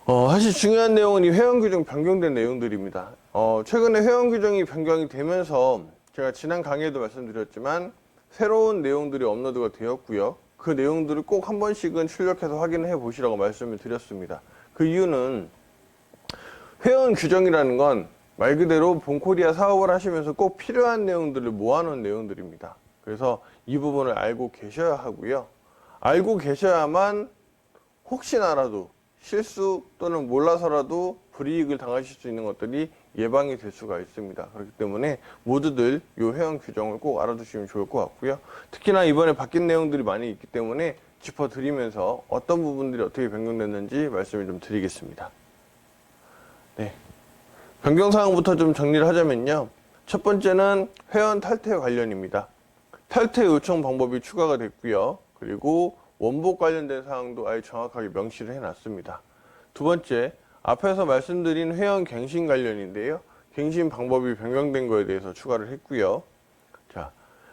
사실 중요한 내용은 이 회원 규정 변경된 내용들입니다. 최근에 회원 규정이 변경이 되면서 제가 지난 강의에도 말씀드렸지만 새로운 내용들이 업로드가 되었고요. 그 내용들을 꼭 한 번씩은 출력해서 확인해 보시라고 말씀을 드렸습니다. 그 이유는 회원 규정이라는 건 말 그대로 본코리아 사업을 하시면서 꼭 필요한 내용들을 모아놓은 내용들입니다. 그래서 이 부분을 알고 계셔야 하고요. 알고 계셔야만 혹시나라도 실수 또는 몰라서라도 불이익을 당하실 수 있는 것들이 예방이 될 수가 있습니다. 그렇기 때문에 모두들 이 회원 규정을 꼭 알아두시면 좋을 것 같고요. 특히나 이번에 바뀐 내용들이 많이 있기 때문에 짚어드리면서 어떤 부분들이 어떻게 변경됐는지 말씀을 좀 드리겠습니다. 네. 변경사항부터 좀 정리를 하자면요. 첫 번째는 회원 탈퇴 관련입니다. 탈퇴 요청 방법이 추가가 됐고요. 그리고 원복 관련된 사항도 아예 정확하게 명시를 해놨습니다. 두 번째, 앞에서 말씀드린 회원 갱신 관련인데요. 갱신 방법이 변경된 거에 대해서 추가를 했고요. 자,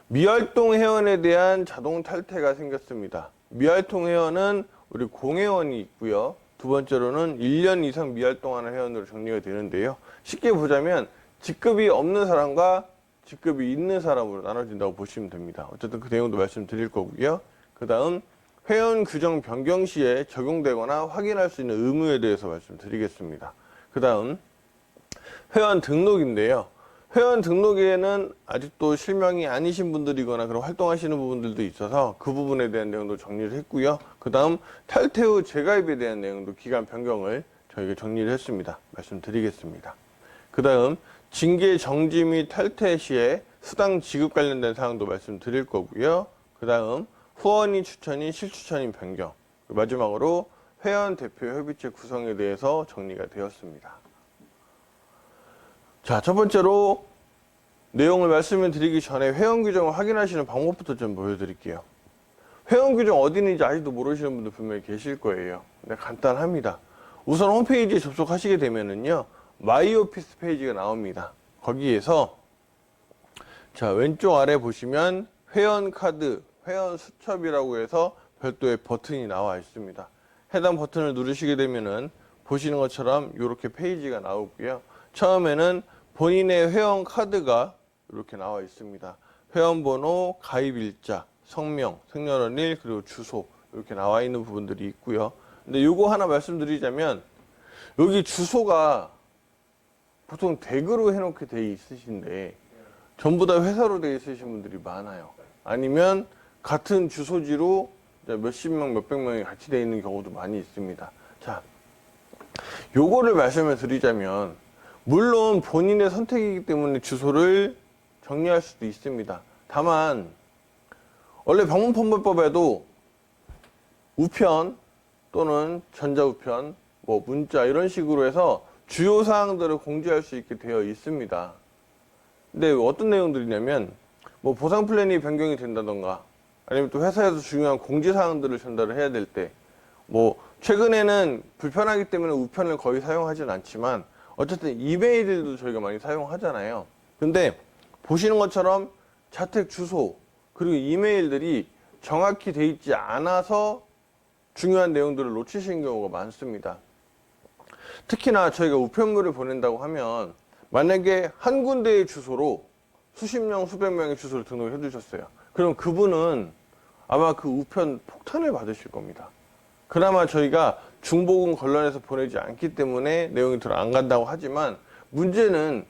미활동 회원에 대한 자동 탈퇴가 생겼습니다. 미활동 회원은 우리 공회원이 있고요. 두 번째로는 1년 이상 미활동하는 회원으로 정리가 되는데요. 쉽게 보자면 직급이 없는 사람과 직급이 있는 사람으로 나눠진다고 보시면 됩니다. 어쨌든 그 내용도 말씀드릴 거고요. 그 다음 회원 규정 변경 시에 적용되거나 확인할 수 있는 의무에 대해서 말씀드리겠습니다. 그 다음 회원 등록인데요. 회원 등록에는 아직도 실명이 아니신 분들이거나 그런 활동하시는 부분들도 있어서 그 부분에 대한 내용도 정리를 했고요. 그 다음 탈퇴 후 재가입에 대한 내용도 기간 변경을 저희가 정리를 했습니다. 말씀드리겠습니다. 그 다음 징계 정지 및 탈퇴 시에 수당 지급 관련된 사항도 말씀드릴 거고요. 그 다음 후원인 추천인 실추천인 변경, 마지막으로 회원 대표 협의체 구성에 대해서 정리가 되었습니다. 자, 첫 번째로 내용을 말씀을 드리기 전에 회원 규정을 확인하시는 방법부터 좀 보여드릴게요. 회원 규정 어디 있는지 아직도 모르시는 분들 분명히 계실 거예요. 근데 간단합니다. 우선 홈페이지에 접속하시게 되면은요, 마이 오피스 페이지가 나옵니다. 거기에서 자, 왼쪽 아래 보시면 회원 카드, 회원 수첩이라고 해서 별도의 버튼이 나와 있습니다. 해당 버튼을 누르시게 되면은 보시는 것처럼 이렇게 페이지가 나오고요. 처음에는 본인의 회원 카드가 이렇게 나와 있습니다. 회원번호, 가입일자, 성명, 생년월일, 그리고 주소 이렇게 나와 있는 부분들이 있고요. 근데 요거 하나 말씀드리자면 여기 주소가 보통 댁으로 해놓게 돼 있으신데 전부 다 회사로 돼 있으신 분들이 많아요. 아니면 같은 주소지로 몇십 명, 몇백 명이 같이 돼 있는 경우도 많이 있습니다. 자, 요거를 말씀을 드리자면 물론 본인의 선택이기 때문에 주소를 정리할 수도 있습니다. 다만 원래 방문판매법에도 우편 또는 전자우편, 뭐 문자 이런 식으로 해서 주요 사항들을 공지할 수 있게 되어 있습니다. 근데 어떤 내용들이냐면 뭐 보상 플랜이 변경이 된다던가 아니면 또 회사에서 중요한 공지 사항들을 전달을 해야 될 때 뭐 최근에는 불편하기 때문에 우편을 거의 사용하진 않지만 어쨌든 이메일도 저희가 많이 사용하잖아요. 근데 보시는 것처럼 자택 주소 그리고 이메일들이 정확히 돼 있지 않아서 중요한 내용들을 놓치시는 경우가 많습니다. 특히나 저희가 우편물을 보낸다고 하면 만약에 한 군데의 주소로 수십 명, 수백 명의 주소를 등록해 주셨어요. 그럼 그분은 아마 그 우편 폭탄을 받으실 겁니다. 그나마 저희가 중복은 걸러내서 보내지 않기 때문에 내용이 더 안 간다고 하지만 문제는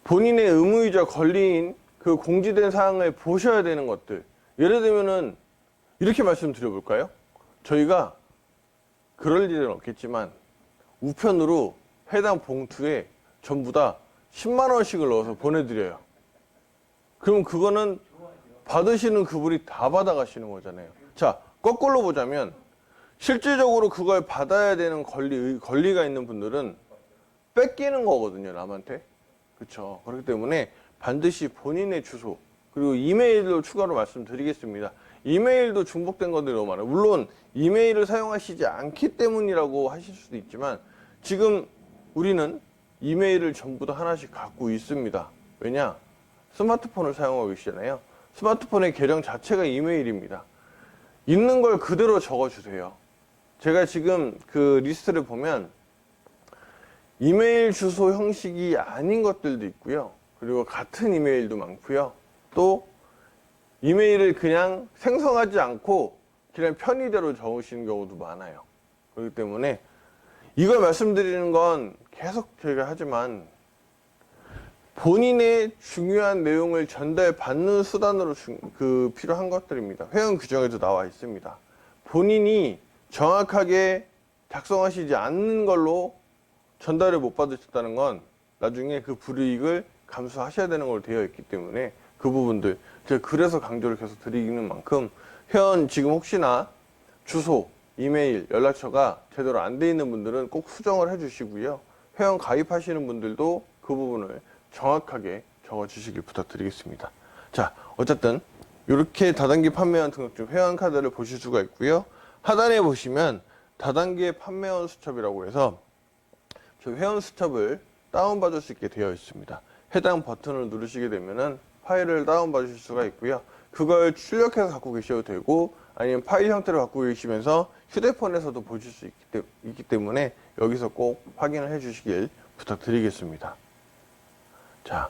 본인의 의무이자 권리인 그 공지된 사항을 보셔야 되는 것들. 예를 들면은 이렇게 말씀드려볼까요? 저희가 그럴 일은 없겠지만 우편으로 해당 봉투에 전부 다 10만 원씩을 넣어서 보내드려요. 그럼 그거는 받으시는 그분이 다 받아가시는 거잖아요. 자, 거꾸로 보자면 실질적으로 그걸 받아야 되는 권리가 있는 분들은 뺏기는 거거든요, 남한테. 그렇죠. 그렇기 때문에 반드시 본인의 주소 그리고 이메일도 추가로 말씀드리겠습니다. 이메일도 중복된 것들이 너무 많아요. 물론 이메일을 사용하시지 않기 때문이라고 하실 수도 있지만 지금 우리는 이메일을 전부 다 하나씩 갖고 있습니다. 왜냐? 스마트폰을 사용하고 계시잖아요. 스마트폰의 계정 자체가 이메일입니다. 있는 걸 그대로 적어주세요. 제가 지금 그 리스트를 보면 이메일 주소 형식이 아닌 것들도 있고요. 그리고 같은 이메일도 많고요. 또 이메일을 그냥 생성하지 않고 그냥 편의대로 적으시는 경우도 많아요. 그렇기 때문에 이걸 말씀드리는 건 계속 저희가 하지만 본인의 중요한 내용을 전달받는 수단으로 필요한 것들입니다. 회원 규정에도 나와 있습니다. 본인이 정확하게 작성하시지 않는 걸로 전달을 못 받으셨다는 건 나중에 그 불이익을 감수하셔야 되는 걸로 되어 있기 때문에 그 부분들 제가 그래서 강조를 계속 드리는 만큼 회원 지금 혹시나 주소, 이메일, 연락처가 제대로 안 돼 있는 분들은 꼭 수정을 해 주시고요. 회원 가입하시는 분들도 그 부분을 정확하게 적어 주시길 부탁드리겠습니다. 자, 어쨌든 이렇게 다단계 판매원 등록증 회원 카드를 보실 수가 있고요. 하단에 보시면 다단계 판매원 수첩이라고 해서 저 회원 수첩을 다운받을 수 있게 되어 있습니다. 해당 버튼을 누르시게 되면은 파일을 다운받으실 수가 있고요. 그걸 출력해서 갖고 계셔도 되고 아니면 파일 형태로 갖고 계시면서 휴대폰에서도 보실 수 있기 때문에 여기서 꼭 확인을 해 주시길 부탁드리겠습니다. 자,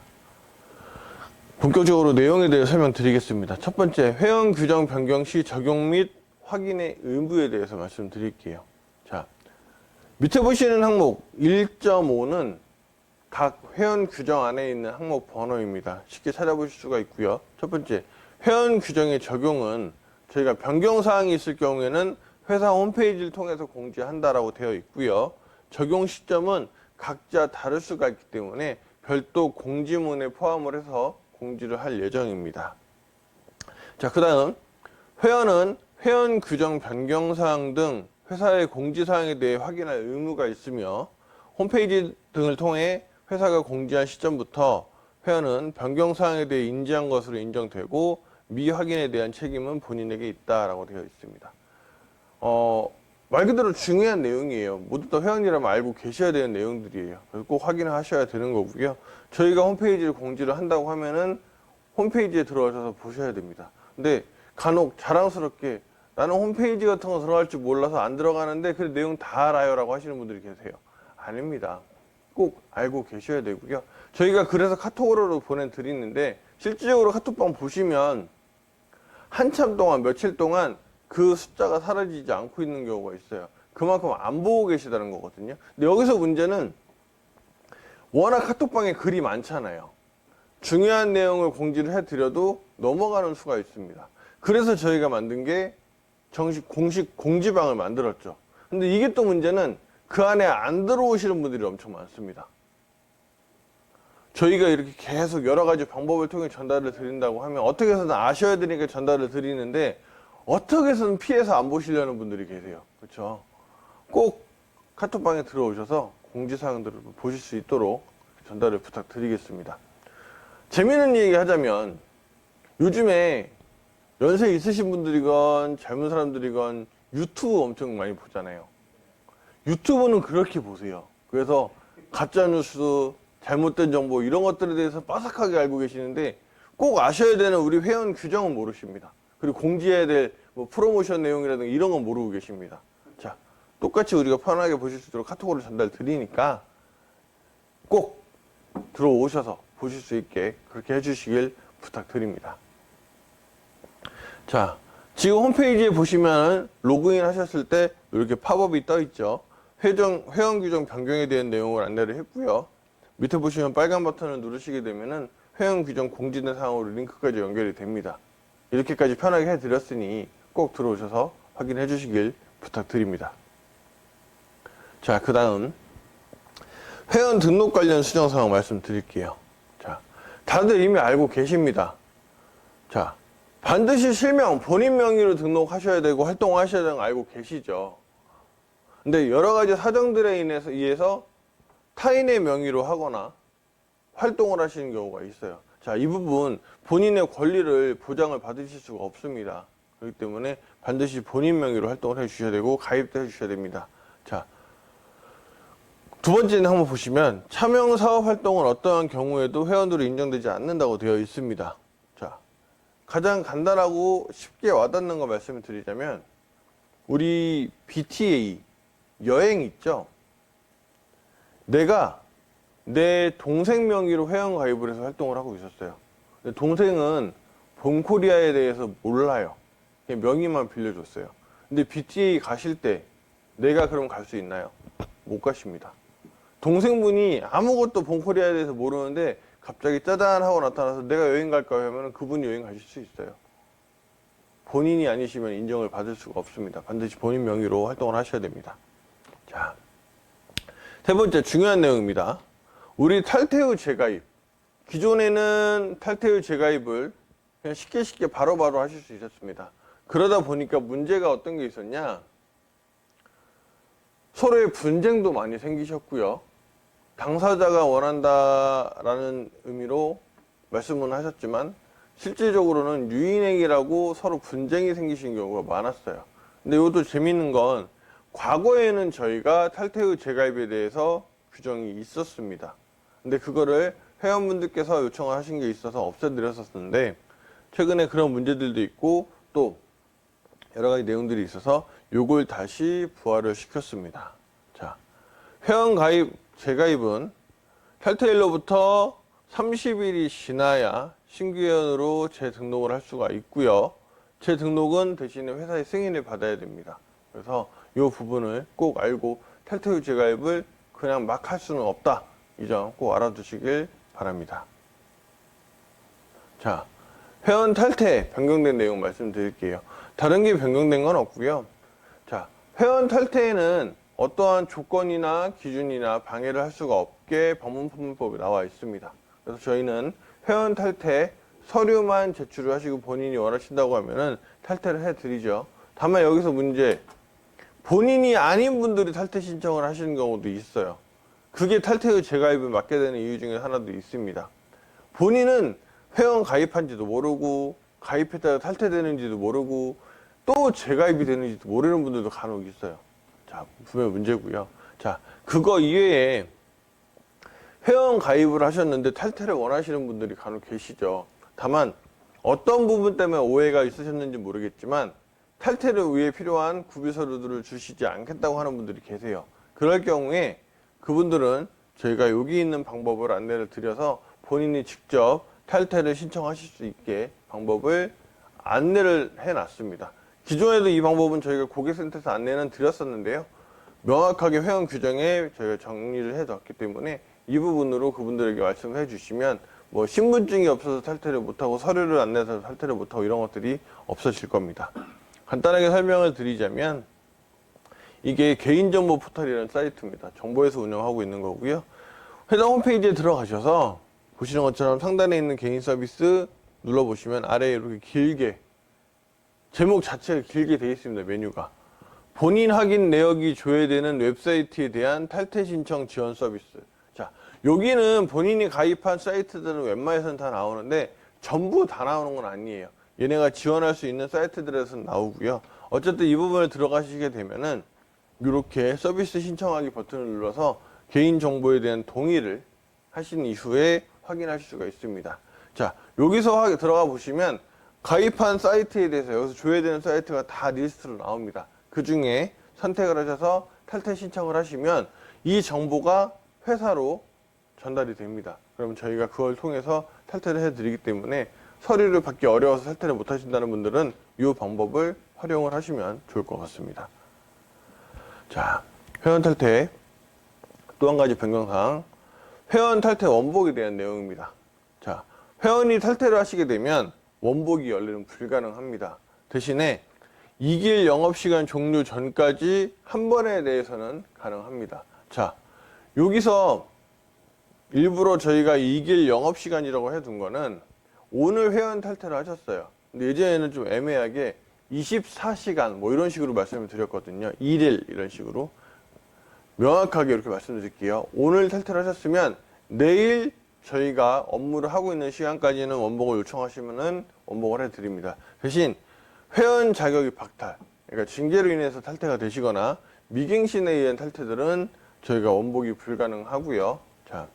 본격적으로 내용에 대해 설명드리겠습니다. 첫 번째, 회원 규정 변경 시 적용 및 확인의 의무에 대해서 말씀드릴게요. 자, 밑에 보시는 항목 1.5는 각 회원 규정 안에 있는 항목 번호입니다. 쉽게 찾아보실 수가 있고요. 첫 번째, 회원 규정의 적용은 저희가 변경사항이 있을 경우에는 회사 홈페이지를 통해서 공지한다라고 되어 있고요. 적용 시점은 각자 다를 수가 있기 때문에 별도 공지문에 포함을 해서 공지를 할 예정입니다. 자, 그 다음 회원은 회원 규정 변경사항 등 회사의 공지사항에 대해 확인할 의무가 있으며 홈페이지 등을 통해 회사가 공지한 시점부터 회원은 변경사항에 대해 인지한 것으로 인정되고 미확인에 대한 책임은 본인에게 있다라고 되어 있습니다. 말 그대로 중요한 내용이에요. 모두 다 회원이라면 알고 계셔야 되는 내용들이에요. 그래서 꼭 확인을 하셔야 되는 거고요. 저희가 홈페이지를 공지를 한다고 하면은 홈페이지에 들어가셔서 보셔야 됩니다. 근데 간혹 자랑스럽게 나는 홈페이지 같은 거 들어갈 줄 몰라서 안 들어가는데 그 내용 다 알아요 라고 하시는 분들이 계세요. 아닙니다. 꼭 알고 계셔야 되고요. 저희가 그래서 카톡으로 보내드리는데 실질적으로 카톡방 보시면 한참 동안 며칠 동안 그 숫자가 사라지지 않고 있는 경우가 있어요. 그만큼 안 보고 계시다는 거거든요. 근데 여기서 문제는 워낙 카톡방에 글이 많잖아요. 중요한 내용을 공지를 해드려도 넘어가는 수가 있습니다. 그래서 저희가 만든 게 공식 공지방을 만들었죠. 근데 이게 또 문제는 그 안에 안 들어오시는 분들이 엄청 많습니다. 저희가 이렇게 계속 여러 가지 방법을 통해 전달을 드린다고 하면 어떻게 해서든 아셔야 되니까 전달을 드리는데 어떻게 해서든 피해서 안 보시려는 분들이 계세요. 그렇죠? 꼭 카톡방에 들어오셔서 공지사항들을 보실 수 있도록 전달을 부탁드리겠습니다. 재미있는 얘기 하자면 요즘에 연세 있으신 분들이건 젊은 사람들이건 유튜브 엄청 많이 보잖아요. 유튜브는 그렇게 보세요. 그래서 가짜뉴스, 잘못된 정보 이런 것들에 대해서 빠삭하게 알고 계시는데 꼭 아셔야 되는 우리 회원 규정은 모르십니다. 그리고 공지해야 될 뭐 프로모션 내용이라든가 이런 건 모르고 계십니다. 자, 똑같이 우리가 편하게 보실 수 있도록 카톡으로 전달 드리니까 꼭 들어오셔서 보실 수 있게 그렇게 해주시길 부탁드립니다. 자, 지금 홈페이지에 보시면 로그인 하셨을 때 이렇게 팝업이 떠 있죠. 회원 규정 변경에 대한 내용을 안내를 했고요. 밑에 보시면 빨간 버튼을 누르시게 되면은 회원 규정 공지된 사항으로 링크까지 연결이 됩니다. 이렇게까지 편하게 해드렸으니 꼭 들어오셔서 확인해 주시길 부탁드립니다. 자, 그 다음 회원 등록 관련 수정 사항 말씀드릴게요. 자, 다들 이미 알고 계십니다. 자, 반드시 실명, 본인 명의로 등록하셔야 되고 활동하셔야 되는 거 알고 계시죠. 근데 여러 가지 사정들에 의해서 타인의 명의로 하거나 활동을 하시는 경우가 있어요. 자, 이 부분 본인의 권리를 보장을 받으실 수가 없습니다. 그렇기 때문에 반드시 본인 명의로 활동을 해 주셔야 되고 가입도 해 주셔야 됩니다. 자, 두 번째는 한번 보시면 차명 사업 활동은 어떠한 경우에도 회원으로 인정되지 않는다고 되어 있습니다. 자, 가장 간단하고 쉽게 와닿는 거 말씀을 드리자면 우리 BTA 여행 있죠? 내가 내 동생 명의로 회원 가입을 해서 활동을 하고 있었어요. 근데 동생은 본코리아에 대해서 몰라요. 그냥 명의만 빌려줬어요. 근데 BTA 가실 때 내가 그럼 갈 수 있나요? 못 가십니다. 동생분이 아무것도 본코리아에 대해서 모르는데 갑자기 짜잔 하고 나타나서 내가 여행 갈까요? 하면 그분이 여행 가실 수 있어요. 본인이 아니시면 인정을 받을 수가 없습니다. 반드시 본인 명의로 활동을 하셔야 됩니다. 자, 세 번째 중요한 내용입니다. 우리 탈퇴 후 재가입. 기존에는 탈퇴 후 재가입을 그냥 쉽게 바로바로 하실 수 있었습니다. 그러다 보니까 문제가 어떤 게 있었냐? 서로의 분쟁도 많이 생기셨고요. 당사자가 원한다라는 의미로 말씀은 하셨지만 실질적으로는 유인행위라고 서로 분쟁이 생기신 경우가 많았어요. 근데 이것도 재밌는 건 과거에는 저희가 탈퇴 후 재가입에 대해서 규정이 있었습니다. 근데 그거를 회원분들께서 요청을 하신 게 있어서 없애드렸었는데 최근에 그런 문제들도 있고 또 여러 가지 내용들이 있어서 요걸 다시 부활을 시켰습니다. 자, 회원 가입, 재가입은 탈퇴일로부터 30일이 지나야 신규 회원으로 재등록을 할 수가 있고요. 재등록은 대신에 회사의 승인을 받아야 됩니다. 그래서 이 부분을 꼭 알고 탈퇴 후 재가입을 그냥 막 할 수는 없다. 이 점 꼭 알아두시길 바랍니다. 자, 회원 탈퇴 변경된 내용 말씀드릴게요. 다른 게 변경된 건 없고요. 자, 회원 탈퇴에는 어떠한 조건이나 기준이나 방해를 할 수가 없게 방문판문법에 나와 있습니다. 그래서 저희는 회원 탈퇴 서류만 제출을 하시고 본인이 원하신다고 하면은 탈퇴를 해드리죠. 다만 여기서 문제, 본인이 아닌 분들이 탈퇴 신청을 하시는 경우도 있어요. 그게 탈퇴 후 재가입을 막게 되는 이유 중에 하나도 있습니다. 본인은 회원 가입한지도 모르고 가입했다가 탈퇴되는지도 모르고 또 재가입이 되는지도 모르는 분들도 간혹 있어요. 자, 분명 문제고요. 자, 그거 이외에 회원 가입을 하셨는데 탈퇴를 원하시는 분들이 간혹 계시죠. 다만 어떤 부분 때문에 오해가 있으셨는지 모르겠지만 탈퇴를 위해 필요한 구비 서류들을 주시지 않겠다고 하는 분들이 계세요. 그럴 경우에 그분들은 저희가 여기 있는 방법을 안내를 드려서 본인이 직접 탈퇴를 신청하실 수 있게 방법을 안내를 해놨습니다. 기존에도 이 방법은 저희가 고객센터에서 안내는 드렸었는데요. 명확하게 회원 규정에 저희가 정리를 해뒀기 때문에 이 부분으로 그분들에게 말씀해 주시면 뭐 신분증이 없어서 탈퇴를 못하고 서류를 안 내서 탈퇴를 못하고 이런 것들이 없어질 겁니다. 간단하게 설명을 드리자면 이게 개인정보 포털이라는 사이트입니다. 정보에서 운영하고 있는 거고요. 회사 홈페이지에 들어가셔서 보시는 것처럼 상단에 있는 개인 서비스 눌러보시면 아래에 이렇게 길게 제목 자체가 길게 되어 있습니다. 메뉴가 본인 확인 내역이 조회되는 웹사이트에 대한 탈퇴 신청 지원 서비스. 자, 여기는 본인이 가입한 사이트들은 웬만해서는 다 나오는데 전부 다 나오는 건 아니에요. 얘네가 지원할 수 있는 사이트들에서는 나오고요. 어쨌든 이 부분을 들어가시게 되면은 이렇게 서비스 신청하기 버튼을 눌러서 개인정보에 대한 동의를 하신 이후에 확인하실 수가 있습니다. 자, 여기서 들어가 보시면 가입한 사이트에 대해서 여기서 조회되는 사이트가 다 리스트로 나옵니다. 그 중에 선택을 하셔서 탈퇴 신청을 하시면 이 정보가 회사로 전달이 됩니다. 그러면 저희가 그걸 통해서 탈퇴를 해드리기 때문에 서류를 받기 어려워서 탈퇴를 못 하신다는 분들은 이 방법을 활용을 하시면 좋을 것 같습니다. 자, 회원 탈퇴 또 한 가지 변경사항, 회원 탈퇴 원복에 대한 내용입니다. 자, 회원이 탈퇴를 하시게 되면 원복이 원래는 불가능합니다. 대신에 2길 영업시간 종료 전까지 한 번에 대해서는 가능합니다. 자, 여기서 일부러 저희가 2길 영업시간이라고 해둔 거는 오늘 회원 탈퇴를 하셨어요. 근데 예전에는 좀 애매하게 24시간 뭐 이런 식으로 말씀을 드렸거든요. 1일 이런 식으로. 명확하게 이렇게 말씀드릴게요. 오늘 탈퇴를 하셨으면 내일 저희가 업무를 하고 있는 시간까지는 원복을 요청하시면은 원복을 해드립니다. 대신 회원 자격이 박탈, 그러니까 징계로 인해서 탈퇴가 되시거나 미갱신에 의한 탈퇴들은 저희가 원복이 불가능하고요. 자,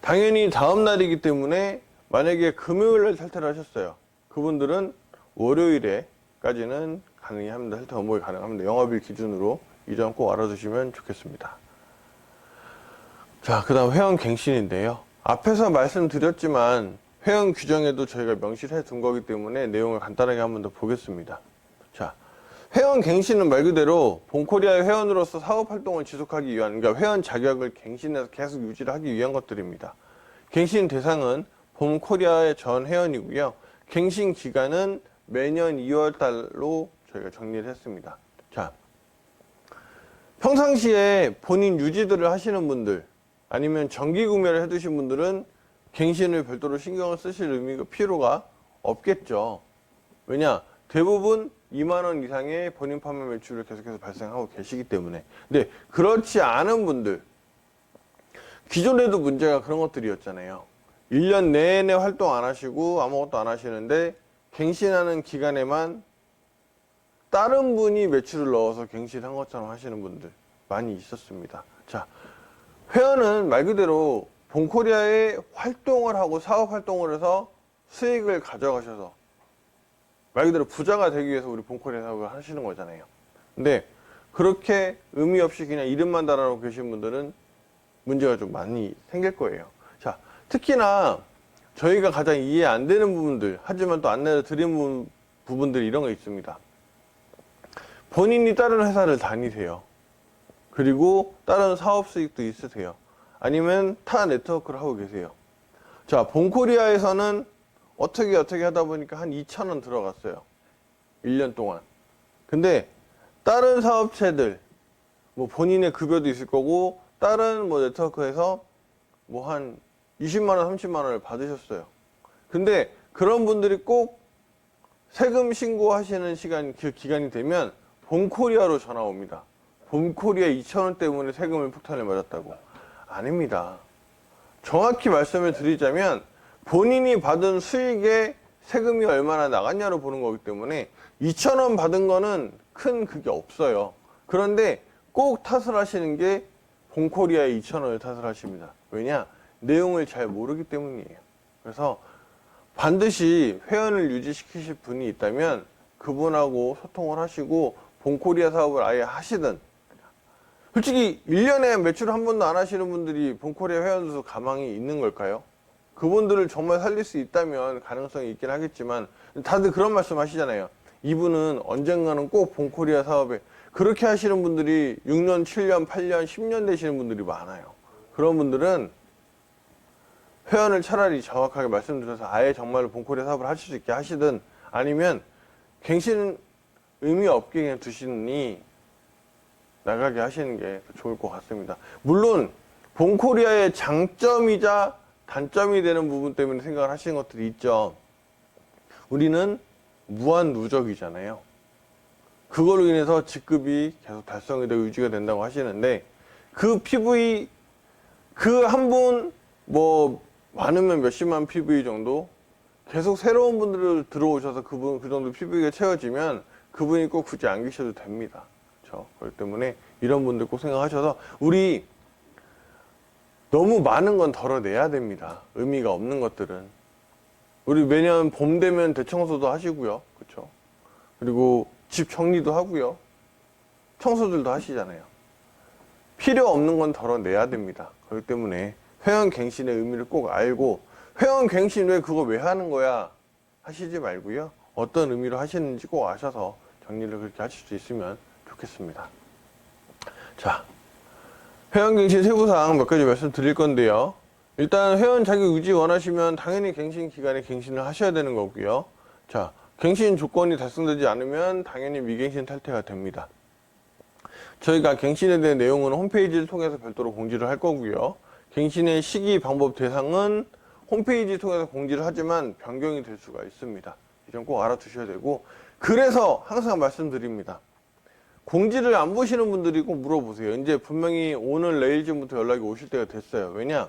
당연히 다음 날이기 때문에 만약에 금요일날 탈퇴를 하셨어요. 그분들은 월요일에까지는 가능합니다. 혈당 원복이 가능합니다. 영업일 기준으로 이 점 꼭 알아두시면 좋겠습니다. 자, 그 다음 회원갱신인데요. 앞에서 말씀드렸지만 회원 규정에도 저희가 명시를 해둔 거기 때문에 내용을 간단하게 한 번 더 보겠습니다. 자, 회원갱신은 말 그대로 본코리아의 회원으로서 사업활동을 지속하기 위한, 그러니까 회원 자격을 갱신해서 계속 유지를 하기 위한 것들입니다. 갱신 대상은 본코리아의 전 회원이고요. 갱신 기간은 매년 2월달로 저희가 정리를 했습니다. 자, 평상시에 본인 유지들을 하시는 분들, 아니면 정기 구매를 해두신 분들은 갱신을 별도로 신경을 쓰실 의미가 필요가 없겠죠. 왜냐? 대부분 2만 원 이상의 본인 판매 매출을 계속해서 발생하고 계시기 때문에. 근데 그렇지 않은 분들, 기존에도 문제가 그런 것들이었잖아요. 1년 내내 활동 안 하시고 아무것도 안 하시는데 갱신하는 기간에만 다른 분이 매출을 넣어서 갱신한 것처럼 하시는 분들 많이 있었습니다. 자, 회원은 말 그대로 본코리아에 활동을 하고 사업 활동을 해서 수익을 가져가셔서 말 그대로 부자가 되기 위해서 우리 본코리아 사업을 하시는 거잖아요. 근데 그렇게 의미 없이 그냥 이름만 달아놓고 계신 분들은 문제가 좀 많이 생길 거예요. 자, 특히나 저희가 가장 이해 안 되는 부분들, 하지만 또 안내를 드리는 부분들이 이런 거 있습니다. 본인이 다른 회사를 다니세요. 그리고 다른 사업 수익도 있으세요. 아니면 타 네트워크를 하고 계세요. 자, 본코리아에서는 어떻게 하다 보니까 한 2,000원 들어갔어요. 1년 동안. 근데 다른 사업체들, 뭐 본인의 급여도 있을 거고 다른 뭐 네트워크에서 뭐 한 20만 원, 30만 원을 받으셨어요. 근데 그런 분들이 꼭 세금 신고하시는 시간, 그 기간이 되면 본코리아로 전화 옵니다. 본코리아 2,000원 때문에 세금을 폭탄을 맞았다고. 아닙니다. 정확히 말씀을 드리자면 본인이 받은 수익에 세금이 얼마나 나갔냐로 보는 거기 때문에 2,000원 받은 거는 큰 그게 없어요. 그런데 꼭 탓을 하시는 게 본코리아의 2,000원을 탓을 하십니다. 왜냐? 내용을 잘 모르기 때문이에요. 그래서 반드시 회원을 유지시키실 분이 있다면 그분하고 소통을 하시고 본코리아 사업을 아예 하시든, 솔직히 1년에 매출 한 번도 안 하시는 분들이 본코리아 회원으로서 가망이 있는 걸까요? 그분들을 정말 살릴 수 있다면 가능성이 있긴 하겠지만 다들 그런 말씀 하시잖아요. 이분은 언젠가는 꼭 본코리아 사업에, 그렇게 하시는 분들이 6년, 7년, 8년, 10년 되시는 분들이 많아요. 그런 분들은 회원을 차라리 정확하게 말씀드려서 아예 정말로 본코리아 사업을 하실 수 있게 하시든, 아니면 갱신 의미 없게 그냥 두시니 나가게 하시는 게 좋을 것 같습니다. 물론 본코리아의 장점이자 단점이 되는 부분 때문에 생각을 하시는 것들이 있죠. 우리는 무한 누적이잖아요. 그걸로 인해서 직급이 계속 달성이 되고 유지가 된다고 하시는데, 그 PV, 그 한 분, 뭐 많으면 몇십만 PV 정도 계속 새로운 분들 들어오셔서 그 정도 PV가 채워지면 그분이 꼭 굳이 안 계셔도 됩니다. 그렇죠? 그렇기 때문에 이런 분들 꼭 생각하셔서, 우리 너무 많은 건 덜어내야 됩니다. 의미가 없는 것들은. 우리 매년 봄 되면 대청소도 하시고요. 그렇죠? 그리고 집 정리도 하고요. 청소들도 하시잖아요. 필요 없는 건 덜어내야 됩니다. 그렇기 때문에 회원갱신의 의미를 꼭 알고, 회원갱신 왜 그거 왜 하는 거야 하시지 말고요. 어떤 의미로 하시는지 꼭 아셔서 정리를 그렇게 하실 수 있으면 좋겠습니다. 자, 회원갱신 세부사항 몇 가지 말씀드릴 건데요. 일단 회원 자격 유지 원하시면 당연히 갱신 기간에 갱신을 하셔야 되는 거고요. 자, 갱신 조건이 달성되지 않으면 당연히 미갱신 탈퇴가 됩니다. 저희가 갱신에 대한 내용은 홈페이지를 통해서 별도로 공지를 할 거고요. 갱신의 시기, 방법, 대상은 홈페이지 통해서 공지를 하지만 변경이 될 수가 있습니다. 이 점 꼭 알아두셔야 되고, 그래서 항상 말씀드립니다. 공지를 안 보시는 분들이 꼭 물어보세요. 이제 분명히 오늘 내일쯤부터 연락이 오실 때가 됐어요. 왜냐?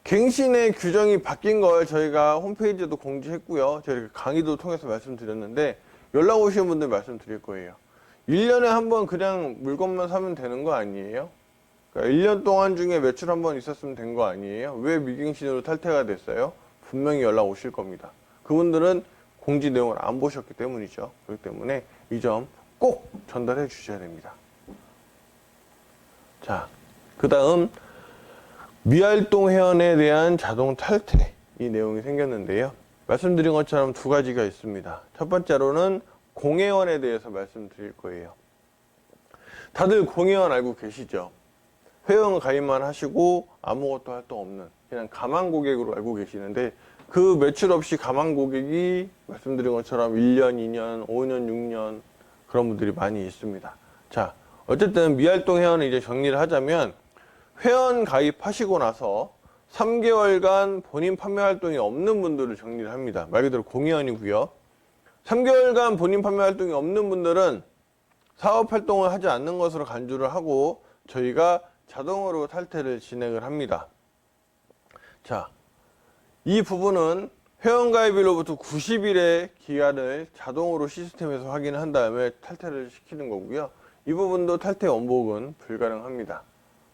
갱신의 규정이 바뀐 걸 저희가 홈페이지에도 공지했고요. 저희가 강의도 통해서 말씀드렸는데 연락 오시는 분들 말씀드릴 거예요. 1년에 한 번 그냥 물건만 사면 되는 거 아니에요? 그러니까 1년 동안 중에 매출 한 번 있었으면 된 거 아니에요? 왜 미갱신으로 탈퇴가 됐어요? 분명히 연락 오실 겁니다. 그분들은 공지 내용을 안 보셨기 때문이죠. 그렇기 때문에 이 점 꼭 전달해 주셔야 됩니다. 자, 그 다음 미활동 회원에 대한 자동 탈퇴 이 내용이 생겼는데요. 말씀드린 것처럼 두 가지가 있습니다. 첫 번째로는 공회원에 대해서 말씀드릴 거예요. 다들 공회원 알고 계시죠? 회원 가입만 하시고 아무것도 활동 없는 그냥 가망 고객으로 알고 계시는데 그 매출 없이 가망 고객이 말씀드린 것처럼 1년, 2년, 5년, 6년 그런 분들이 많이 있습니다. 자, 어쨌든 미활동 회원을 이제 정리를 하자면 회원 가입하시고 나서 3개월간 본인 판매 활동이 없는 분들을 정리를 합니다. 말 그대로 공회원이고요. 3개월간 본인 판매 활동이 없는 분들은 사업 활동을 하지 않는 것으로 간주를 하고 저희가 자동으로 탈퇴를 진행을 합니다. 자, 이 부분은 회원가입일로부터 90일의 기간을 자동으로 시스템에서 확인한 다음에 탈퇴를 시키는 거고요. 이 부분도 탈퇴 원복은 불가능합니다.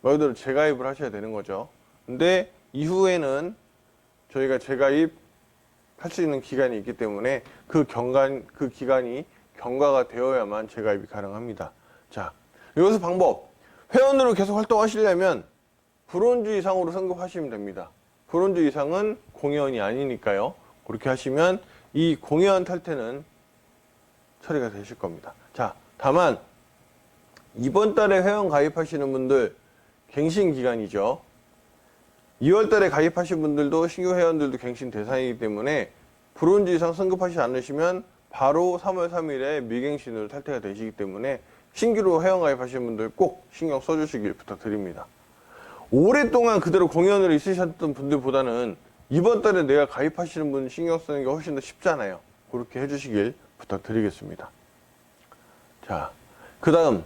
말 그대로 재가입을 하셔야 되는 거죠. 근데 이후에는 저희가 재가입 할 수 있는 기간이 있기 때문에 그 기간이 경과가 되어야만 재가입이 가능합니다. 자, 여기서 방법. 회원으로 계속 활동하시려면 브론즈 이상으로 승급하시면 됩니다. 브론즈 이상은 공회원이 아니니까요. 그렇게 하시면 이 공회원 탈퇴는 처리가 되실 겁니다. 자, 다만 이번 달에 회원 가입하시는 분들 갱신 기간이죠. 2월 달에 가입하신 분들도 신규 회원들도 갱신 대상이기 때문에 브론즈 이상 승급하시지 않으시면 바로 3월 3일에 미갱신으로 탈퇴가 되시기 때문에 신규로 회원 가입하시는 분들 꼭 신경 써주시길 부탁드립니다. 오랫동안 그대로 공회원으로 있으셨던 분들보다는 이번 달에 내가 가입하시는 분 신경 쓰는 게 훨씬 더 쉽잖아요. 그렇게 해주시길 부탁드리겠습니다. 자, 그 다음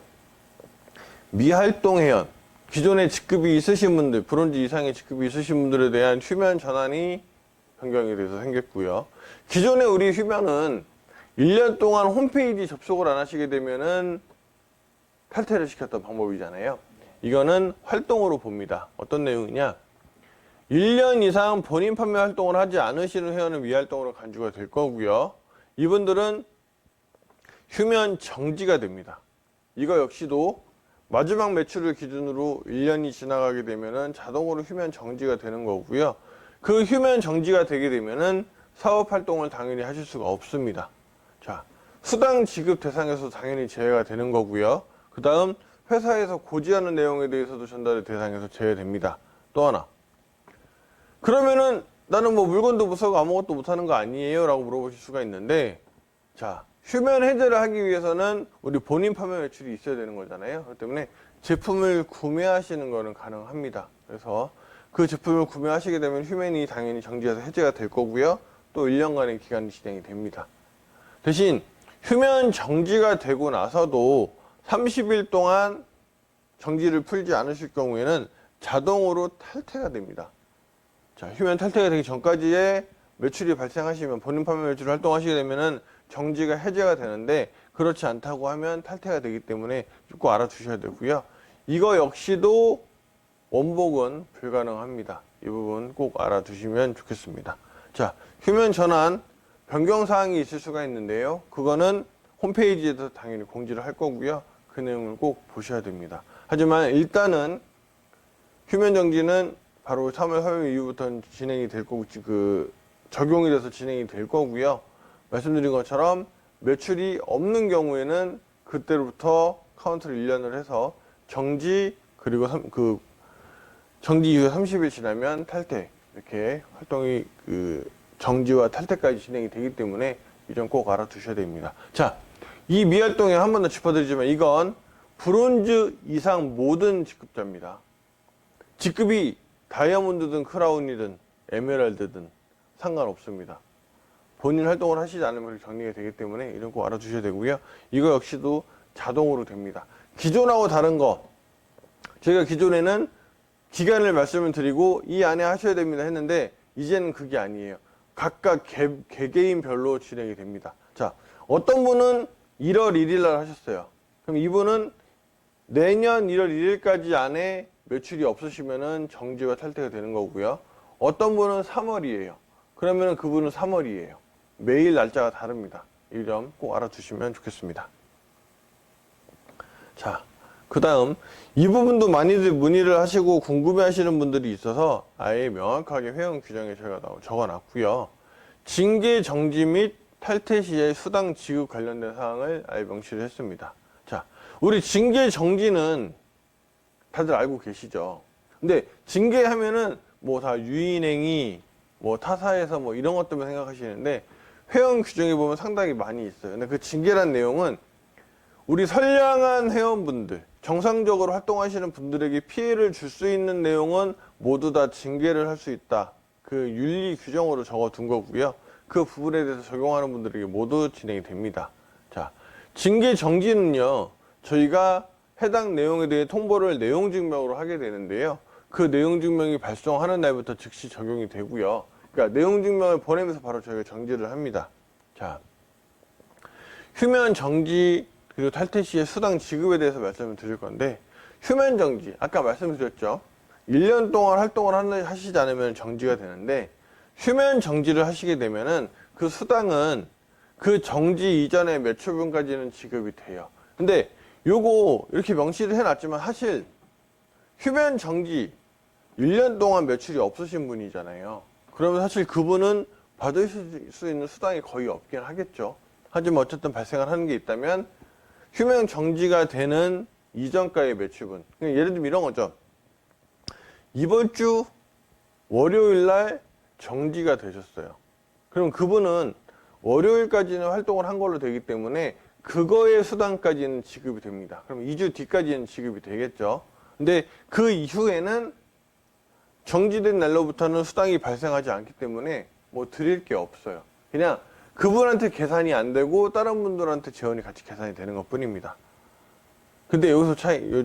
미활동 회원, 기존에 직급이 있으신 분들, 브론즈 이상의 직급이 있으신 분들에 대한 휴면 전환이 변경이 돼서 생겼고요. 기존에 우리 휴면은 1년 동안 홈페이지 접속을 안 하시게 되면은 탈퇴를 시켰던 방법이잖아요. 이거는 활동으로 봅니다. 어떤 내용이냐? 1년 이상 본인 판매 활동을 하지 않으시는 회원은 미활동으로 간주가 될 거고요. 이분들은 휴면 정지가 됩니다. 이거 역시도 마지막 매출을 기준으로 1년이 지나가게 되면은 자동으로 휴면 정지가 되는 거고요. 그 휴면 정지가 되게 되면은 사업 활동을 당연히 하실 수가 없습니다. 자, 수당 지급 대상에서 당연히 제외가 되는 거고요. 그 다음 회사에서 고지하는 내용에 대해서도 전달의 대상에서 제외됩니다. 또 하나, 그러면은 나는 뭐 물건도 못 사고 아무것도 못 하는 거 아니에요? 라고 물어보실 수가 있는데, 자, 휴면 해제를 하기 위해서는 우리 본인 판매 매출이 있어야 되는 거잖아요. 그렇기 때문에 제품을 구매하시는 거는 가능합니다. 그래서 그 제품을 구매하시게 되면 휴면이 당연히 정지해서 해제가 될 거고요. 또 1년간의 기간이 진행이 됩니다. 대신 휴면 정지가 되고 나서도 30일 동안 정지를 풀지 않으실 경우에는 자동으로 탈퇴가 됩니다. 자, 휴면 탈퇴가 되기 전까지의 매출이 발생하시면 본인 판매 매출을 활동하시게 되면은 정지가 해제가 되는데 그렇지 않다고 하면 탈퇴가 되기 때문에 꼭 알아두셔야 되고요. 이거 역시도 원복은 불가능합니다. 이 부분 꼭 알아두시면 좋겠습니다. 자, 휴면 전환 변경 사항이 있을 수가 있는데요. 그거는 홈페이지에서 당연히 공지를 할 거고요. 그 내용을 꼭 보셔야 됩니다. 하지만 일단은 휴면 정지는 바로 3월 3일 이후부터 진행이 될 거고, 적용이 돼서 진행이 될 거고요. 말씀드린 것처럼 매출이 없는 경우에는 그때로부터 카운트를 1년을 해서 정지, 그리고 정지 이후에 30일 지나면 탈퇴, 이렇게 활동이 정지와 탈퇴까지 진행이 되기 때문에 이 점 꼭 알아두셔야 됩니다. 자, 이 미활동에 한 번 더 짚어드리지만 이건 브론즈 이상 모든 직급자입니다. 직급이 다이아몬드든 크라운이든 에메랄드든 상관없습니다. 본인 활동을 하시지 않으면 정리가 되기 때문에 이런 거 알아두셔야 되고요. 이거 역시도 자동으로 됩니다. 기존하고 다른 거, 저희가 기존에는 기간을 말씀을 드리고 이 안에 하셔야 됩니다 했는데 이제는 그게 아니에요. 각각 개개인별로 진행이 됩니다. 자, 어떤 분은 1월 1일 날 하셨어요. 그럼 이분은 내년 1월 1일까지 안에 매출이 없으시면은 정지와 탈퇴가 되는 거고요. 어떤 분은 3월이에요. 그러면은 그분은 3월이에요. 매일 날짜가 다릅니다. 이 점 꼭 알아두시면 좋겠습니다. 자, 그 다음 이 부분도 많이들 문의를 하시고 궁금해 하시는 분들이 있어서 아예 명확하게 회원 규정에 제가 적어놨고요. 징계 정지 및 탈퇴 시의 수당 지급 관련된 사항을 아예 명시를 했습니다. 자, 우리 징계 정지는 다들 알고 계시죠? 근데 징계하면은 뭐 다 유인행위, 뭐 타사에서 뭐 이런 것 때문에 생각하시는데 회원 규정에 보면 상당히 많이 있어요. 근데 그 징계란 내용은 우리 선량한 회원분들, 정상적으로 활동하시는 분들에게 피해를 줄 수 있는 내용은 모두 다 징계를 할 수 있다. 그 윤리 규정으로 적어둔 거고요. 그 부분에 대해서 적용하는 분들에게 모두 진행이 됩니다. 자, 징계 정지는요, 저희가 해당 내용에 대해 통보를 내용 증명으로 하게 되는데요. 그 내용 증명이 발송하는 날부터 즉시 적용이 되고요. 그러니까 내용 증명을 보내면서 바로 저희가 정지를 합니다. 자, 휴면 정지 그리고 탈퇴 시의 수당 지급에 대해서 말씀을 드릴 건데, 휴면 정지 아까 말씀드렸죠. 1년 동안 활동을 하시지 않으면 정지가 되는데, 휴면 정지를 하시게 되면은 그 수당은 그 정지 이전에 몇 초분까지는 지급이 돼요. 근데 요거 이렇게 명시를 해놨지만 사실 휴면 정지 1년 동안 매출이 없으신 분이잖아요. 그러면 사실 그분은 받을 수 있는 수당이 거의 없긴 하겠죠. 하지만 어쨌든 발생을 하는 게 있다면 휴면 정지가 되는 이전가의 매출분. 예를 들면 이런 거죠. 이번 주 월요일 날 정지가 되셨어요. 그럼 그분은 월요일까지는 활동을 한 걸로 되기 때문에 그거의 수당까지는 지급이 됩니다. 그럼 2주 뒤까지는 지급이 되겠죠. 근데 그 이후에는 정지된 날로부터는 수당이 발생하지 않기 때문에 뭐 드릴 게 없어요. 그냥 그분한테 계산이 안 되고 다른 분들한테 재원이 같이 계산이 되는 것 뿐입니다. 근데 여기서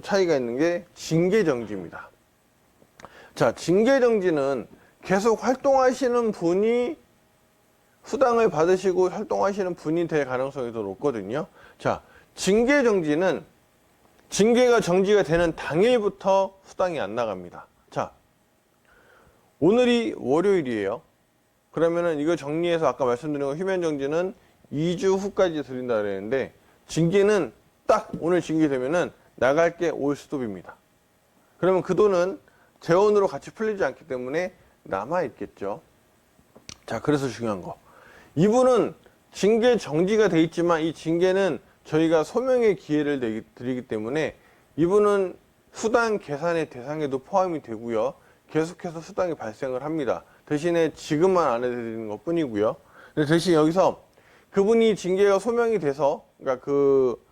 차이가 있는 게 징계정지입니다. 자, 징계정지는 계속 활동하시는 분이 수당을 받으시고 활동하시는 분이 될 가능성이 더 높거든요. 자, 징계정지는 징계가 정지가 되는 당일부터 수당이 안 나갑니다. 자, 오늘이 월요일이에요. 그러면은 이거 정리해서 아까 말씀드린 거 휴면정지는 2주 후까지 드린다 그랬는데, 징계는 딱 오늘 징계되면은 나갈 게 올스톱입니다. 그러면 그 돈은 재원으로 같이 풀리지 않기 때문에 남아있겠죠. 자, 그래서 중요한 거. 이분은 징계 정지가 돼 있지만 이 징계는 저희가 소명의 기회를 드리기 때문에 이분은 수당 계산의 대상에도 포함이 되고요. 계속해서 수당이 발생을 합니다. 대신에 지금만 안 해드리는 것 뿐이고요. 근데 대신 여기서 그분이 징계가 소명이 돼서, 그러니까 그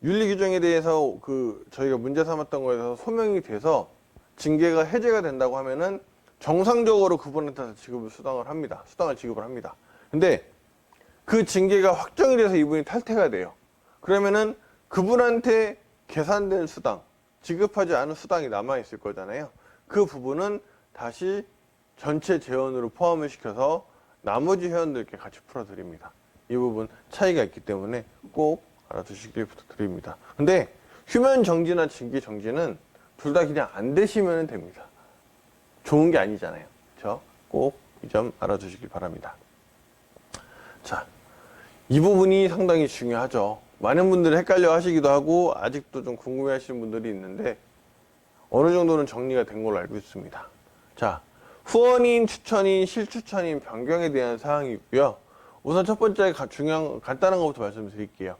윤리 규정에 대해서 그 저희가 문제 삼았던 거에 대해서 소명이 돼서 징계가 해제가 된다고 하면은 정상적으로 그분한테 수당을 지급을 합니다. 근데 그 징계가 확정이 돼서 이분이 탈퇴가 돼요. 그러면은 그분한테 계산된 수당, 지급하지 않은 수당이 남아있을 거잖아요. 그 부분은 다시 전체 재원으로 포함을 시켜서 나머지 회원들께 같이 풀어드립니다. 이 부분 차이가 있기 때문에 꼭 알아두시길 부탁드립니다. 근데 휴면 정지나 징계 정지는 둘 다 그냥 안 되시면 됩니다. 좋은 게 아니잖아요. 그렇죠? 꼭 이 점 알아두시길 바랍니다. 자, 이 부분이 상당히 중요하죠. 많은 분들이 헷갈려 하시기도 하고 아직도 좀 궁금해 하시는 분들이 있는데 어느 정도는 정리가 된 걸로 알고 있습니다. 자, 후원인, 추천인, 실추천인 변경에 대한 사항이고요. 우선 첫 번째 간단한 것부터 말씀드릴게요.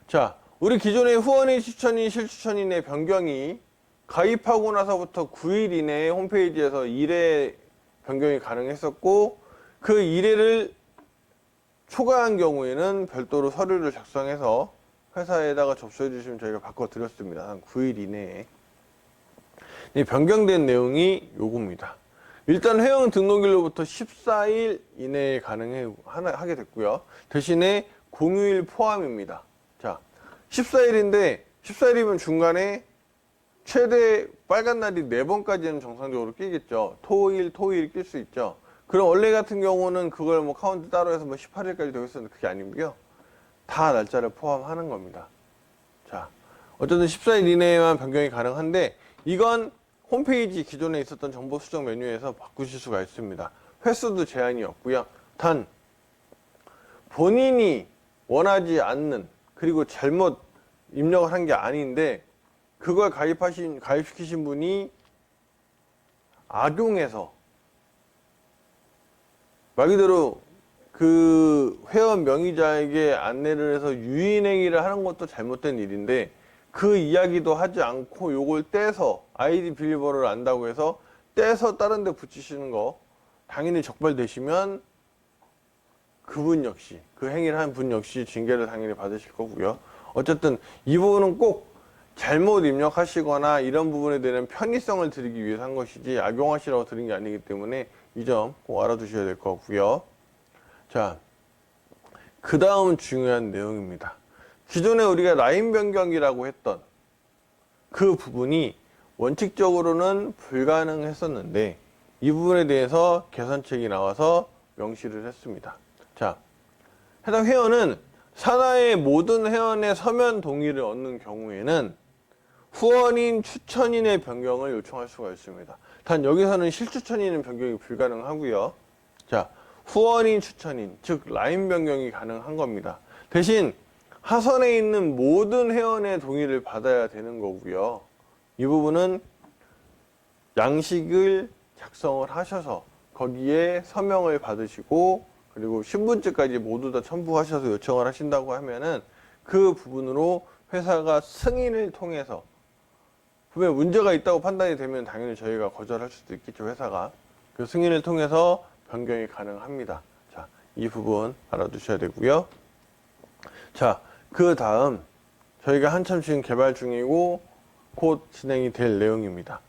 자, 우리 기존의 후원인, 추천인, 실추천인의 변경이 가입하고 나서부터 9일 이내에 홈페이지에서 1회 변경이 가능했었고, 그 1회를 초과한 경우에는 별도로 서류를 작성해서 회사에다가 접수해 주시면 저희가 바꿔드렸습니다. 한 9일 이내에. 변경된 내용이 요겁니다. 일단 회원 등록일로부터 14일 이내에 하게 됐고요. 대신에 공휴일 포함입니다. 자, 14일인데 14일이면 중간에 최대 빨간 날이 4번까지는 정상적으로 끼겠죠. 토일 낄 수 있죠. 그럼 원래 같은 경우는 그걸 뭐 카운트 따로 해서 뭐 18일까지 되고 있었는데 그게 아니고요. 다 날짜를 포함하는 겁니다. 자, 어쨌든 14일 이내에만 변경이 가능한데 이건 홈페이지 기존에 있었던 정보 수정 메뉴에서 바꾸실 수가 있습니다. 횟수도 제한이 없고요. 단 본인이 원하지 않는, 그리고 잘못 입력을 한 게 아닌데 그걸 가입시키신 분이 악용해서 말 그대로 그 회원 명의자에게 안내를 해서 유인행위를 하는 것도 잘못된 일인데, 그 이야기도 하지 않고 요걸 떼서 아이디 비밀번호를 안다고 해서 떼서 다른 데 붙이시는 거 당연히 적발되시면 그분 역시, 그 행위를 한 분 역시 징계를 당연히 받으실 거고요. 어쨌든 이 부분은 꼭 잘못 입력하시거나 이런 부분에 대한 편의성을 드리기 위해서 한 것이지 악용하시라고 드린 게 아니기 때문에 이 점 꼭 알아두셔야 될 것 같고요. 자, 그 다음 중요한 내용입니다. 기존에 우리가 라인 변경이라고 했던 그 부분이 원칙적으로는 불가능했었는데 이 부분에 대해서 개선책이 나와서 명시를 했습니다. 자, 해당 회원은 산하의 모든 회원의 서면 동의를 얻는 경우에는 후원인 추천인의 변경을 요청할 수가 있습니다. 단 여기서는 실추천인은 변경이 불가능하고요. 자, 후원인 추천인, 즉 라인 변경이 가능한 겁니다. 대신 하선에 있는 모든 회원의 동의를 받아야 되는 거고요. 이 부분은 양식을 작성을 하셔서 거기에 서명을 받으시고 그리고 신분증까지 모두 다 첨부하셔서 요청을 하신다고 하면은 그 부분으로 회사가 승인을 통해서, 분명 문제가 있다고 판단이 되면 당연히 저희가 거절할 수도 있겠죠, 회사가. 그 승인을 통해서 변경이 가능합니다. 자, 이 부분 알아두셔야 되고요. 자, 그 다음 저희가 한참 지금 개발 중이고 곧 진행이 될 내용입니다.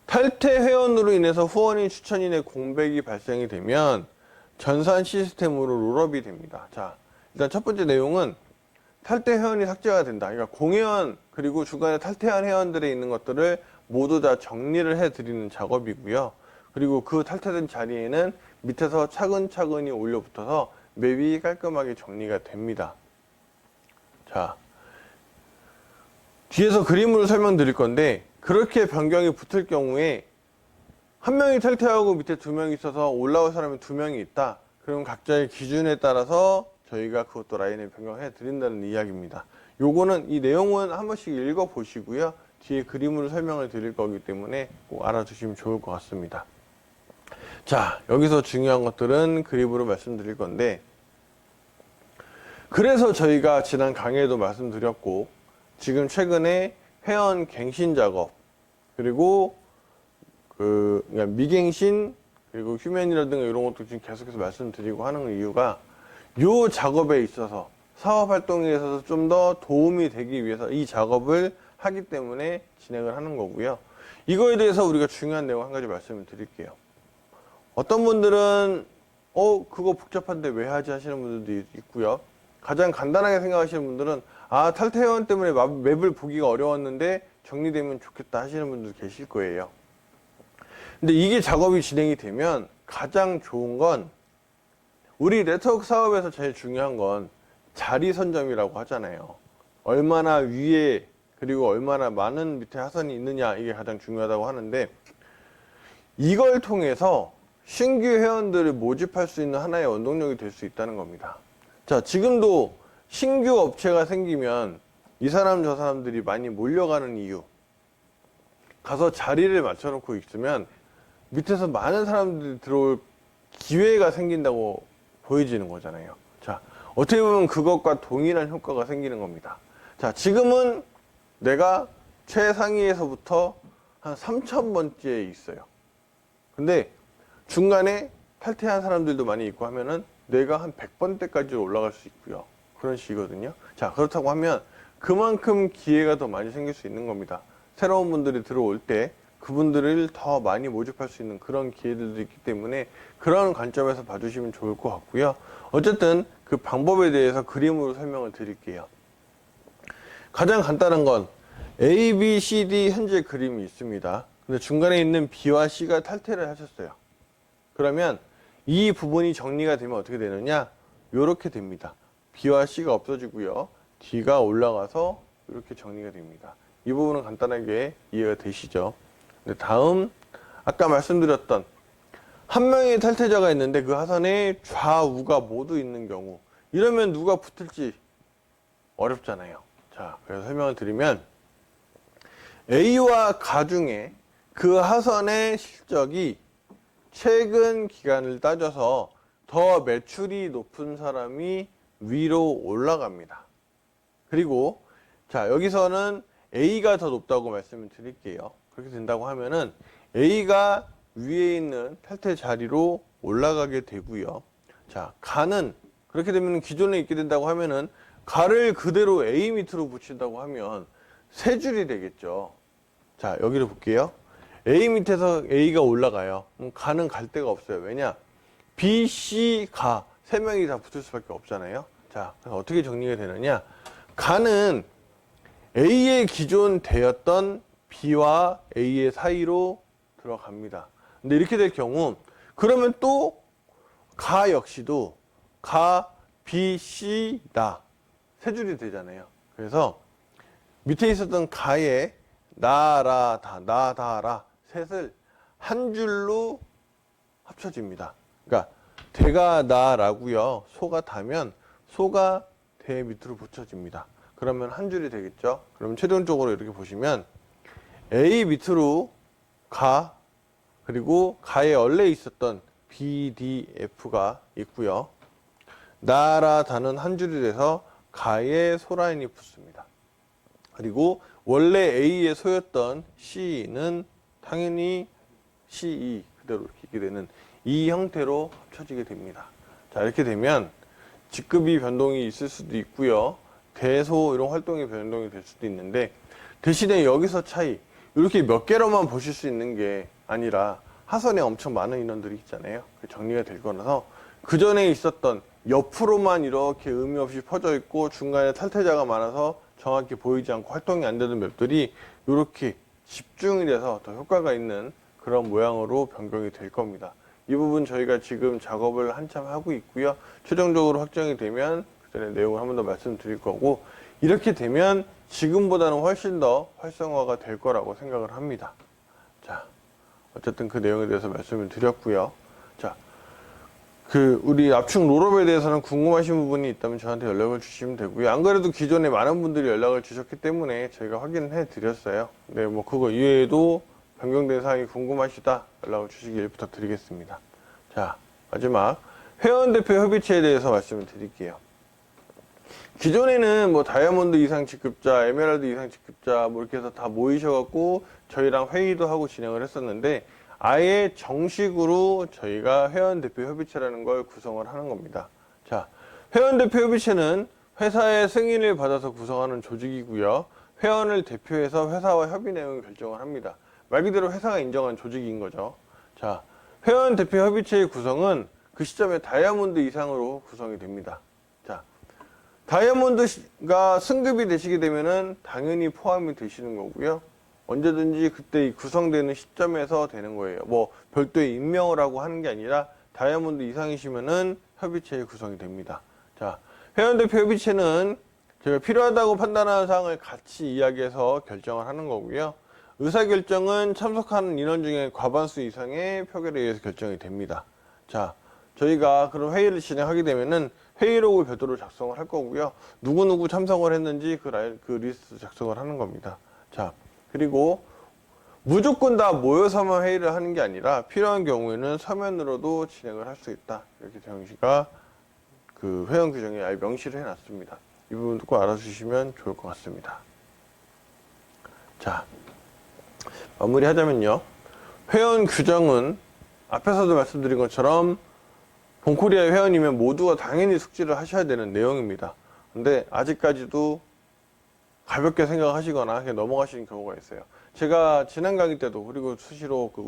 탈퇴 회원으로 인해서 후원인 추천인의 공백이 발생이 되면 전산 시스템으로 롤업이 됩니다. 자, 일단 첫 번째 내용은 탈퇴 회원이 삭제가 된다. 그러니까 공회원 그리고 중간에 탈퇴한 회원들에 있는 것들을 모두 다 정리를 해드리는 작업이고요. 그리고 그 탈퇴된 자리에는 밑에서 차근차근히 올려붙어서 맵이 깔끔하게 정리가 됩니다. 자, 뒤에서 그림으로 설명드릴 건데 그렇게 변경이 붙을 경우에 한 명이 탈퇴하고 밑에 두 명이 있어서 올라올 사람이 두 명이 있다. 그럼 각자의 기준에 따라서 저희가 그것도 라인을 변경해 드린다는 이야기입니다. 요거는 이 내용은 한 번씩 읽어 보시고요. 뒤에 그림으로 설명을 드릴 거기 때문에 꼭 알아두시면 좋을 것 같습니다. 자, 여기서 중요한 것들은 그림으로 말씀드릴 건데, 그래서 저희가 지난 강의에도 말씀드렸고 지금 최근에 회원 갱신 작업 그리고 그러니까 미갱신 그리고 휴면이라든가 이런 것도 지금 계속해서 말씀드리고 하는 이유가 이 작업에 있어서 사업 활동에 있어서 좀 더 도움이 되기 위해서 이 작업을 하기 때문에 진행을 하는 거고요. 이거에 대해서 우리가 중요한 내용 한 가지 말씀을 드릴게요. 어떤 분들은 그거 복잡한데 왜 하지 하시는 분들도 있고요. 가장 간단하게 생각하시는 분들은 탈퇴 회원 때문에 맵을 보기가 어려웠는데 정리되면 좋겠다 하시는 분들 계실 거예요. 근데 이게 작업이 진행이 되면 가장 좋은 건, 우리 네트워크 사업에서 제일 중요한 건 자리 선점이라고 하잖아요. 얼마나 위에 그리고 얼마나 많은 밑에 하선이 있느냐, 이게 가장 중요하다고 하는데 이걸 통해서 신규 회원들을 모집할 수 있는 하나의 원동력이 될 수 있다는 겁니다. 자, 지금도 신규 업체가 생기면 이 사람 저 사람들이 많이 몰려가는 이유, 가서 자리를 맞춰놓고 있으면 밑에서 많은 사람들이 들어올 기회가 생긴다고 보여지는 거잖아요. 자, 어떻게 보면 그것과 동일한 효과가 생기는 겁니다. 자, 지금은 내가 최상위에서부터 한 3000번째에 있어요. 근데 중간에 탈퇴한 사람들도 많이 있고 하면은 내가 한 100번대까지 올라갈 수 있고요. 그런 식이거든요. 자, 그렇다고 하면 그만큼 기회가 더 많이 생길 수 있는 겁니다. 새로운 분들이 들어올 때 그분들을 더 많이 모집할 수 있는 그런 기회들도 있기 때문에 그런 관점에서 봐주시면 좋을 것 같고요. 어쨌든 그 방법에 대해서 그림으로 설명을 드릴게요. 가장 간단한 건 A, B, C, D 현재 그림이 있습니다. 근데 중간에 있는 B와 C가 탈퇴를 하셨어요. 그러면 이 부분이 정리가 되면 어떻게 되느냐? 이렇게 됩니다. B와 C가 없어지고요. D가 올라가서 이렇게 정리가 됩니다. 이 부분은 간단하게 이해가 되시죠? 근데 다음, 아까 말씀드렸던 한 명의 탈퇴자가 있는데 그 하선에 좌우가 모두 있는 경우, 이러면 누가 붙을지 어렵잖아요. 자, 그래서 설명을 드리면 A와 가 중에 그 하선의 실적이 최근 기간을 따져서 더 매출이 높은 사람이 위로 올라갑니다. 그리고 자, 여기서는 A가 더 높다고 말씀을 드릴게요. 그렇게 된다고 하면은 A가 위에 있는 탈퇴 자리로 올라가게 되고요. 자, 가는 그렇게 되면 기존에 있게 된다고 하면은 가를 그대로 A 밑으로 붙인다고 하면 세 줄이 되겠죠. 자, 여기를 볼게요. A 밑에서 A가 올라가요. 그럼 가는 갈 데가 없어요. 왜냐? B, C, 가 세 명이 다 붙을 수밖에 없잖아요. 자, 그래서 어떻게 정리가 되느냐? 가는 A의 기존 되었던 B와 A의 사이로 들어갑니다. 근데 이렇게 될 경우 그러면 또 가 역시도 가, B, C, 나 세 줄이 되잖아요. 그래서 밑에 있었던 가에 나, 라, 다, 나, 다, 라 셋을 한 줄로 합쳐집니다. 그러니까 대가 나라고요. 소가 다면 소가 대 밑으로 붙여집니다. 그러면 한 줄이 되겠죠. 그러면 최종적으로 이렇게 보시면 A 밑으로 가 그리고 가에 원래 있었던 B, D, F가 있고요. 나라 다는 한 줄이 돼서 가에 소라인이 붙습니다. 그리고 원래 A의 소였던 C는 당연히 CE 그대로 이렇게 있게 되는 이 형태로 합쳐지게 됩니다. 자, 이렇게 되면 직급이 변동이 있을 수도 있고요. 대소 이런 활동이 변동이 될 수도 있는데 대신에 여기서 차이 이렇게 몇 개로만 보실 수 있는 게 아니라 하선에 엄청 많은 인원들이 있잖아요. 정리가 될 거라서 그 전에 있었던 옆으로만 이렇게 의미 없이 퍼져 있고 중간에 탈퇴자가 많아서 정확히 보이지 않고 활동이 안 되는 맵들이 이렇게 집중이 돼서 더 효과가 있는 그런 모양으로 변경이 될 겁니다. 이 부분 저희가 지금 작업을 한참 하고 있고요. 최종적으로 확정이 되면 그 전에 내용을 한 번 더 말씀드릴 거고 이렇게 되면 지금보다는 훨씬 더 활성화가 될 거라고 생각을 합니다. 자, 어쨌든 그 내용에 대해서 말씀을 드렸고요. 자, 우리 압축 롤업에 대해서는 궁금하신 부분이 있다면 저한테 연락을 주시면 되고요. 안 그래도 기존에 많은 분들이 연락을 주셨기 때문에 저희가 확인해 드렸어요. 네, 뭐 그거 이외에도 변경된 사항이 궁금하시다 연락을 주시길 부탁드리겠습니다. 자, 마지막 회원대표 협의체에 대해서 말씀을 드릴게요. 기존에는 뭐 다이아몬드 이상 직급자, 에메랄드 이상 직급자 뭐 이렇게 해서 다 모이셔갖고 저희랑 회의도 하고 진행을 했었는데 아예 정식으로 저희가 회원대표 협의체라는 걸 구성을 하는 겁니다. 자, 회원대표 협의체는 회사의 승인을 받아서 구성하는 조직이고요. 회원을 대표해서 회사와 협의 내용을 결정을 합니다. 말 그대로 회사가 인정한 조직인 거죠. 자, 회원대표 협의체의 구성은 그 시점에 다이아몬드 이상으로 구성이 됩니다. 자, 다이아몬드가 승급이 되시게 되면은 당연히 포함이 되시는 거고요. 언제든지 그때 구성되는 시점에서 되는 거예요. 뭐 별도의 임명을 하고 하는 게 아니라 다이아몬드 이상이시면은 협의체에 구성이 됩니다. 자, 회원대표 협의체는 제가 필요하다고 판단하는 사항을 같이 이야기해서 결정을 하는 거고요. 의사결정은 참석하는 인원 중에 과반수 이상의 표결에 의해서 결정이 됩니다. 자, 저희가 그런 회의를 진행하게 되면은 회의록을 별도로 작성을 할 거고요. 누구누구 참석을 했는지 그 리스트 작성을 하는 겁니다. 자, 그리고 무조건 다 모여서만 회의를 하는 게 아니라 필요한 경우에는 서면으로도 진행을 할 수 있다. 이렇게 정시가 그 회원 규정에 아예 명시를 해놨습니다. 이 부분도 꼭 알아주시면 좋을 것 같습니다. 자, 마무리하자면요. 회원 규정은 앞에서도 말씀드린 것처럼 본코리아 회원이면 모두가 당연히 숙지를 하셔야 되는 내용입니다. 근데 아직까지도 가볍게 생각하시거나 그냥 넘어가시는 경우가 있어요. 제가 지난 강의 때도 그리고 수시로 그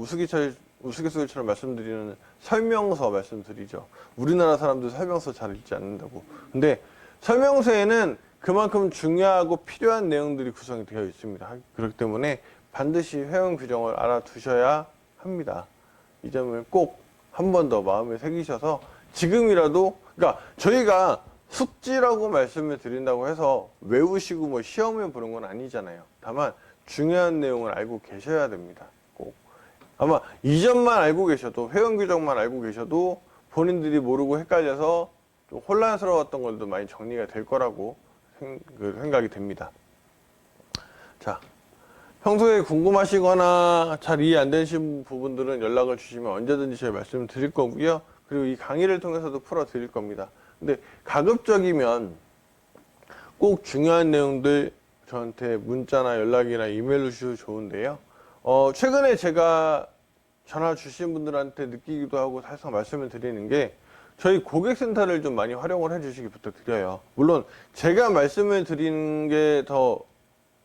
우스갯소리처럼 말씀드리는 설명서 말씀드리죠. 우리나라 사람들 설명서 잘 읽지 않는다고. 근데 설명서에는 그만큼 중요하고 필요한 내용들이 구성이 되어 있습니다. 그렇기 때문에 반드시 회원 규정을 알아두셔야 합니다. 이 점을 꼭 한 번 더 마음에 새기셔서 지금이라도, 그러니까 저희가 숙지라고 말씀을 드린다고 해서 외우시고 뭐 시험을 보는 건 아니잖아요. 다만 중요한 내용을 알고 계셔야 됩니다. 꼭. 아마 이 점만 알고 계셔도, 회원 규정만 알고 계셔도 본인들이 모르고 헷갈려서 좀 혼란스러웠던 것도 많이 정리가 될 거라고 생각이 됩니다. 자, 평소에 궁금하시거나 잘 이해 안 되신 부분들은 연락을 주시면 언제든지 제가 말씀을 드릴 거고요. 그리고 이 강의를 통해서도 풀어 드릴 겁니다. 근데 가급적이면 꼭 중요한 내용들 저한테 문자나 연락이나 이메일로 주셔도 좋은데요. 최근에 제가 전화 주신 분들한테 느끼기도 하고 살짝 말씀을 드리는 게 저희 고객센터를 좀 많이 활용을 해 주시기 부탁드려요. 물론 제가 말씀을 드리는 게 더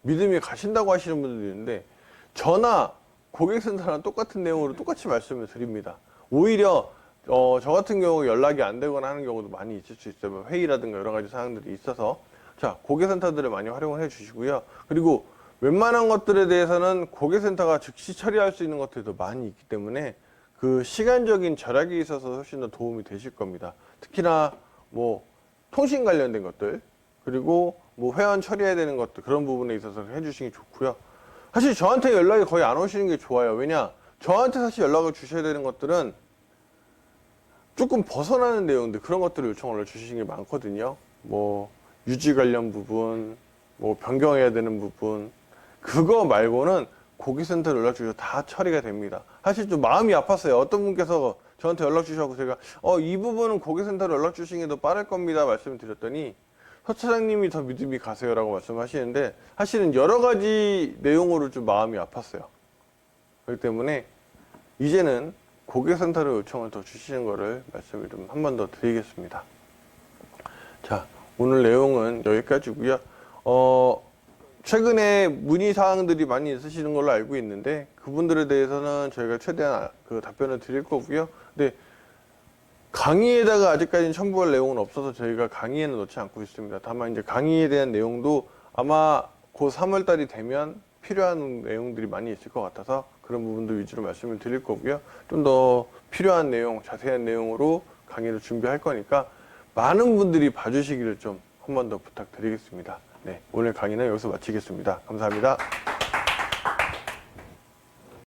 믿음이 가신다고 하시는 분들도 있는데 저나 고객센터랑 똑같은 내용으로 똑같이 말씀을 드립니다. 오히려 저 같은 경우 연락이 안 되거나 하는 경우도 많이 있을 수 있어요. 회의라든가 여러 가지 사항들이 있어서. 자, 고객센터들을 많이 활용을 해 주시고요. 그리고 웬만한 것들에 대해서는 고객센터가 즉시 처리할 수 있는 것들도 많이 있기 때문에 그 시간적인 절약에 있어서 훨씬 더 도움이 되실 겁니다. 특히나 뭐 통신 관련된 것들, 그리고 뭐 회원 처리해야 되는 것들, 그런 부분에 있어서 해주시는 게 좋고요. 사실 저한테 연락이 거의 안 오시는 게 좋아요. 왜냐, 저한테 사실 연락을 주셔야 되는 것들은 조금 벗어나는 내용들, 그런 것들을 요청을 주시는 게 많거든요. 뭐 유지 관련 부분, 뭐 변경해야 되는 부분, 그거 말고는 고객센터 연락 주셔서 다 처리가 됩니다. 사실 좀 마음이 아팠어요. 어떤 분께서 저한테 연락 주셔서 제가 이 부분은 고객센터로 연락 주시는 게 더 빠를 겁니다 말씀을 드렸더니 서 차장님이 더 믿음이 가세요라고 말씀하시는데 사실은 여러 가지 내용으로 좀 마음이 아팠어요. 그렇기 때문에 이제는 고객센터로 요청을 더 주시는 거를 말씀을 좀 한 번 더 드리겠습니다. 자, 오늘 내용은 여기까지고요. 최근에 문의 사항들이 많이 있으시는 걸로 알고 있는데 그분들에 대해서는 저희가 최대한 답변을 드릴 거고요. 근데 강의에다가 아직까지는 첨부할 내용은 없어서 저희가 강의에는 넣지 않고 있습니다. 다만 이제 강의에 대한 내용도 아마 곧 3월 달이 되면 필요한 내용들이 많이 있을 것 같아서 그런 부분도 위주로 말씀을 드릴 거고요. 좀 더 필요한 내용, 자세한 내용으로 강의를 준비할 거니까 많은 분들이 봐주시기를 좀 한 번 더 부탁드리겠습니다. 네, 오늘 강의는 여기서 마치겠습니다. 감사합니다.